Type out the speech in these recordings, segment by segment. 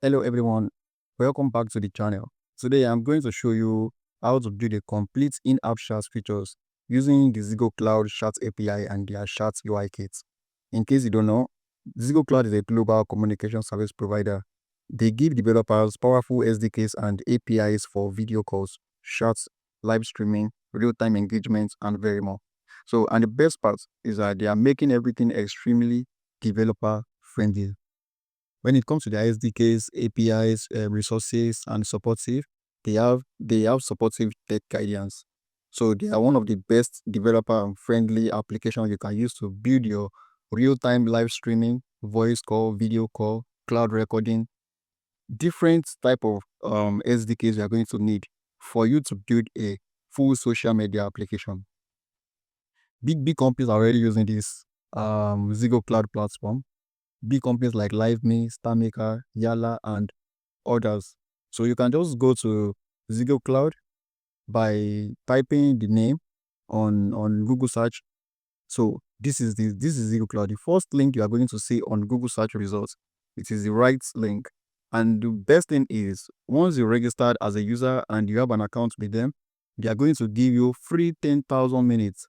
Hello everyone, welcome back to the channel. Today I'm going to show you how to build a complete in-app chat features using the ZEGOCLOUD Chat API and their Chat UI kits. In case you don't know, ZEGOCLOUD is a global communication service provider. They give developers powerful SDKs and APIs for video calls, chats, live streaming, real-time engagement, and very more. And the best part is that they are making everything extremely developer friendly. When it comes to the SDKs, APIs, resources, and supportive, they have supportive tech guidance. So they are one of the best developer friendly applications you can use to build your real-time live streaming, voice call, video call, cloud recording, different type of SDKs you are going to need for you to build a full social media application. Big companies are already using this ZEGOCLOUD platform. Big companies like LiveMe, StarMaker, Yala, and others. So you can just go to ZEGOCLOUD by typing the name on Google search. So this is ZEGOCLOUD. The first link you are going to see on Google search results, it is the right link. And the best thing is, once you're registered as a user and you have an account with them, they are going to give you free 10,000 minutes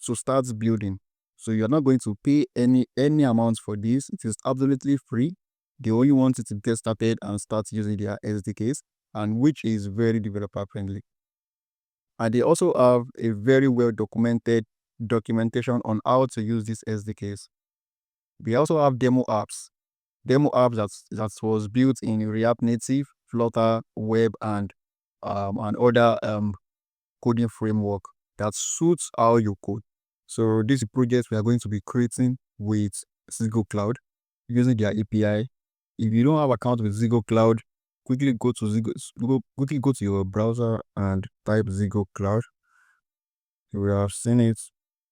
to start building. So you're not going to pay any amount for this. It is absolutely free. They only want you to get started and start using their SDKs, and which is very developer friendly. And they also have a very well documented documentation on how to use these SDKs. We also have demo apps that was built in React Native, Flutter, Web, and other coding framework that suits how you code. So this project we are going to be creating with ZEGOCLOUD using their API. If you don't have account with ZEGOCLOUD, quickly go to your browser and type ZEGOCLOUD. You will have seen it.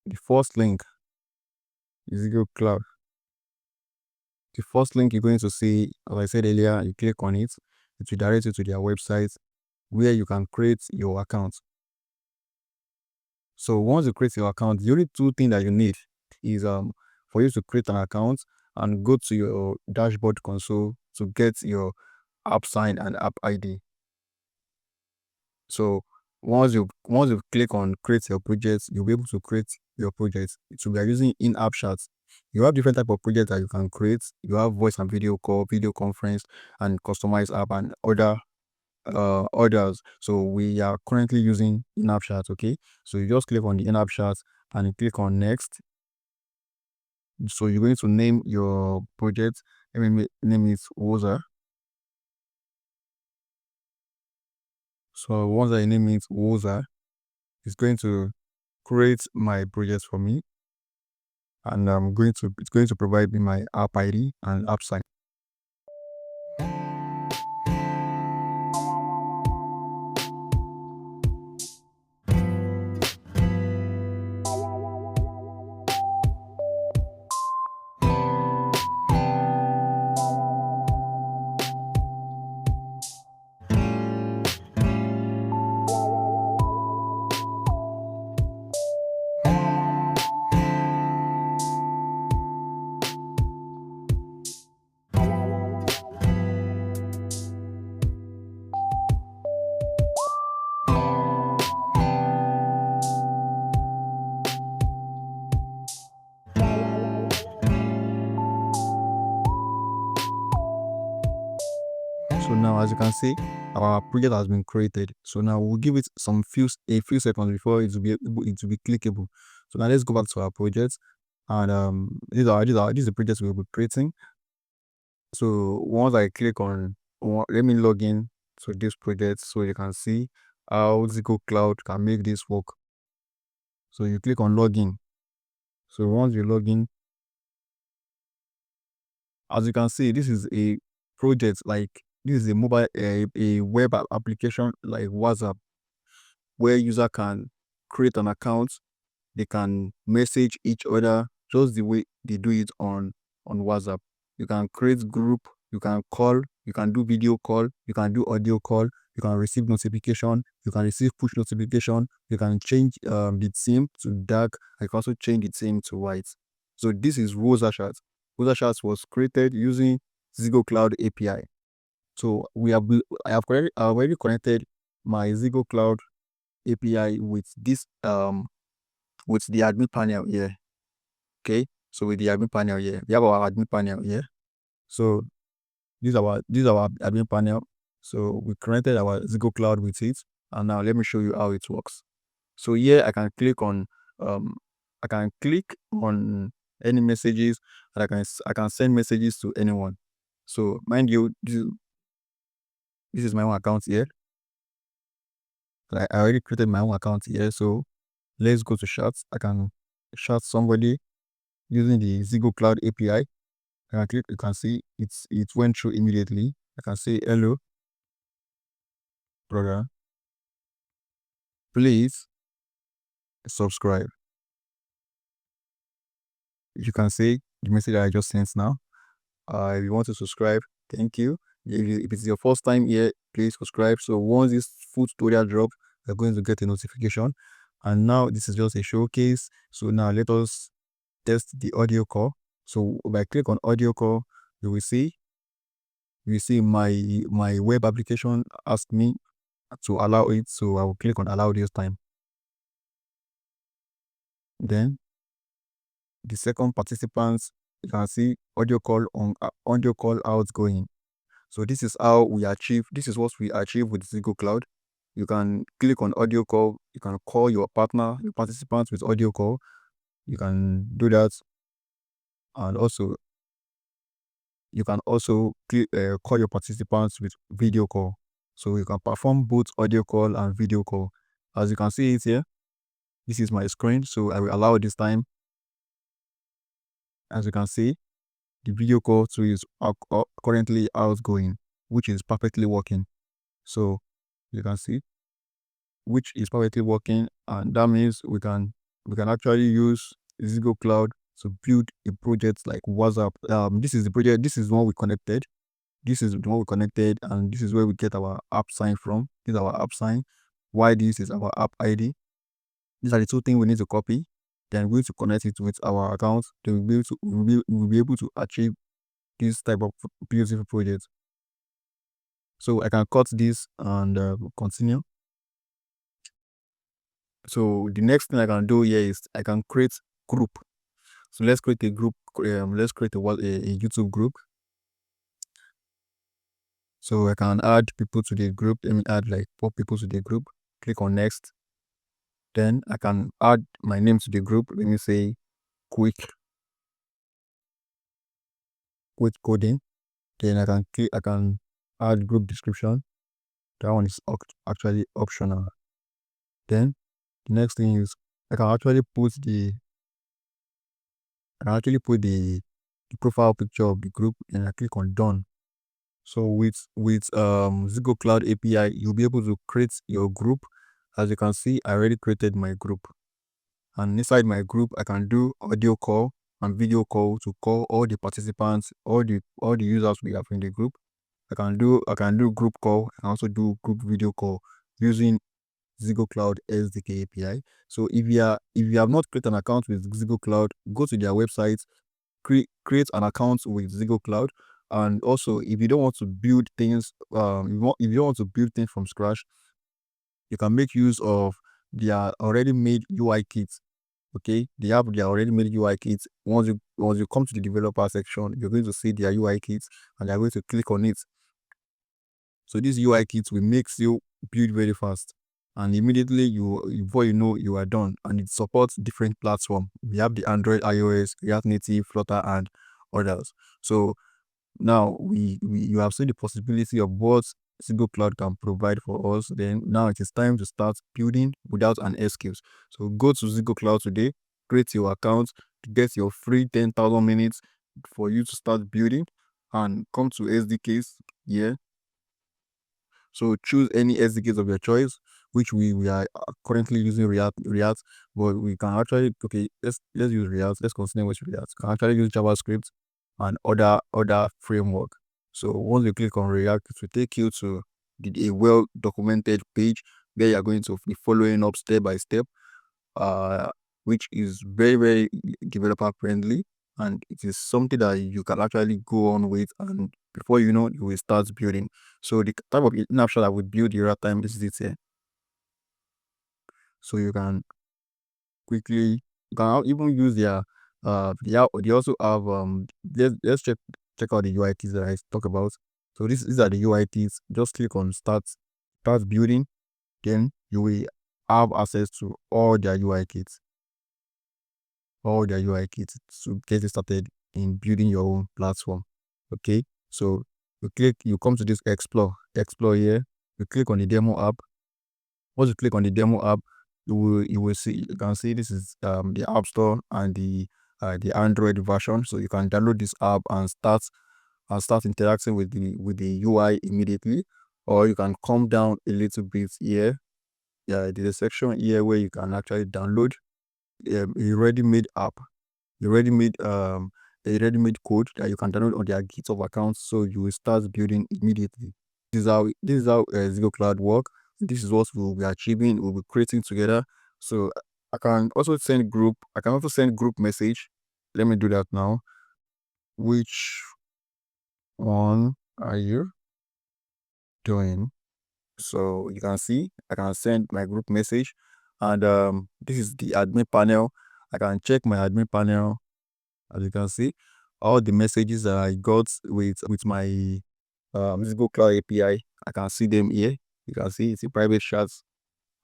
The first link is ZEGOCLOUD. The first link you're going to see, as I said earlier, you click on it, it will direct you to their website where you can create your account. So once you create your account, the only two things that you need is for you to create an account and go to your dashboard console to get your app sign and app ID. So once you click on create your project, you'll be able to create your project. So we are using in-app chats. You have different type of projects that you can create. You have voice and video call, video conference, and customized app and others. So we are currently using in-app chat. Okay, so you just click on the in-app chat and you click on next. So you're going to name your project. Let me name it Woza. So once I name it Woza, it's going to create my project for me, and it's going to provide me my app ID and app sign. So now, as you can see, our project has been created. So now we'll give it a few seconds before it will be clickable. So now let's go back to our project, and these are the projects we'll be creating. So once I click on, let me log in to this project so you can see how ZEGOCLOUD can make this work. So you click on login. So once you log in, as you can see, this is a project, like this is a mobile a web application like WhatsApp, where user can create an account. They can message each other just the way they do it on WhatsApp. You can create group, you can call, you can do video call, you can do audio call, you can receive notification, you can receive push notification, you can change the theme to dark, I can also change the theme to white. So this is Woza Chat. Woza Chat was created using ZEGOCLOUD API. So I have already connected my ZEGOCLOUD API with this with the admin panel here. Okay, so with the admin panel here, we have our admin panel here. So this is our admin panel. So we connected our ZEGOCLOUD with it, and now let me show you how it works. So here I can click on any messages, and I can send messages to anyone. So mind you, this is my own account here. I already created my own account here. So let's go to chats. I can chat somebody using the ZEGOCLOUD API. I can click. You can see it went through immediately. I can say hello, brother. Please subscribe. You can see the message that I just sent now. If you want to subscribe, thank you. If it's your first time here, please subscribe. So once this full tutorial drops, you're going to get a notification. And now this is just a showcase. So now let us test the audio call. So if I click on audio call, you will see my web application ask me to allow it. So I will click on allow this time. Then the second participants, you can see audio call outgoing. So this is how we achieve, this is what we achieve with ZEGOCLOUD. You can click on audio call, you can call your partner, your participants with audio call. You can do that. And also, you can also call your participants with video call. So you can perform both audio call and video call. As you can see it here, this is my screen. So I will allow this time. As you can see, the video call too is currently outgoing, which is perfectly working. So you can see, which is perfectly working, and that means we can actually use ZEGOCLOUD to build a project like WhatsApp. This is the project. This is the one we connected. This is the one we connected, and this is where we get our app sign from. This is our app sign. Why this is our app ID. These are the two things we need to copy. Then we need to connect it with our account. Then we'll be able to achieve this type of beautiful project. So I can cut this and continue. So the next thing I can do here is I can create group. So let's create a group. Let's create a YouTube group. So I can add people to the group. Let me add like 4 people to the group. Click on next. Then I can add my name to the group. Let me say quick coding. Then I can add group description. That one is actually optional. Then the next thing is I can actually put the profile picture of the group, and I click on done. So with ZEGOCLOUD API, you'll be able to create your group. As you can see, I already created my group, and inside my group I can do audio call and video call to call all the participants, all the users we have in the group. I can do group call and also do group video call using ZEGOCLOUD SDK API. So if you have not created an account with ZEGOCLOUD, go to their website, create an account with ZEGOCLOUD. And also, if you don't want to build things, if you don't want to build things from scratch, you can make use of their already made UI kits. Okay, they have their already made UI kits. Once you come to the developer section, you're going to see their UI kits, and you're going to click on it. So these UI kits will make you build very fast, and immediately before you know, you are done. And it supports different platforms. We have the Android, iOS, React Native, Flutter, and others. So now you have seen the possibility of what ZEGOCLOUD can provide for us. Then now it is time to start building without an excuse. So go to ZEGOCLOUD today, create your account to get your free 10,000 minutes for you to start building, and come to SDKs here. So choose any SDKs of your choice, which we are currently using React, but we can actually, okay, let's use React. Let's continue with React. We can actually use JavaScript and other framework. So once you click on React, it will take you to a well documented page where you are going to be following up step by step, which is very, very developer friendly, and it is something that you can actually go on with and before you know, you will start building. So the type of in-app shot that we build the real time is this here. So you can quickly, you can even use their they also have let's check out the UI kits that I talk about. So these are the UI kits. Just click on start building, then you will have access to all their UI kits to get started in building your own platform. Okay, so you come to this explore here, you click on the demo app. Once you click on the demo app, you can see this is the App Store and the Android version. So you can download this app and start interacting with the UI immediately, or you can come down a little bit here. Yeah, there's a section here where you can actually download a ready-made app, a ready-made code that you can download on their GitHub account, so you will start building immediately. This is how ZEGOCLOUD work. This is what we'll be achieving, we'll be creating together. So I can also send group message. Let me do that now. Which one are you doing? So you can see I can send my group message, and this is the admin panel. I can check my admin panel. As you can see, all the messages that I got with my ZEGOCLOUD API, I can see them here. You can see it's a private chat,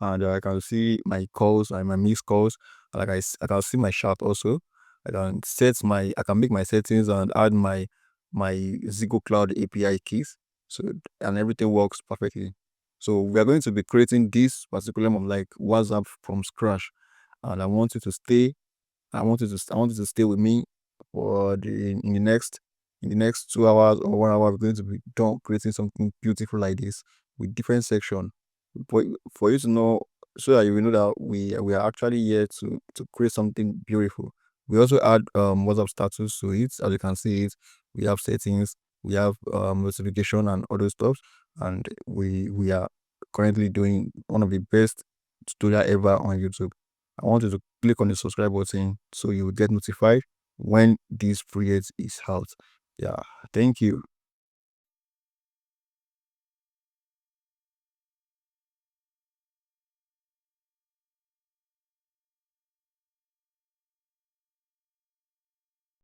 and I can see my calls and my missed calls. Like I can see my chat also. I can make my settings and add my ZEGOCLOUD API keys. So, and everything works perfectly. So we are going to be creating this particular like WhatsApp from scratch, and I want you to stay with me for in the next 2 hours or 1 hour. We're going to be done creating something beautiful like this with different section for you to know, so that you will know that we are actually here to create something beautiful. We also add WhatsApp status to it. As you can see it, we have settings, we have notification and other stuff, and we are currently doing one of the best tutorial ever on YouTube. I want you to click on the subscribe button so you will get notified when this project is out. Yeah, thank you.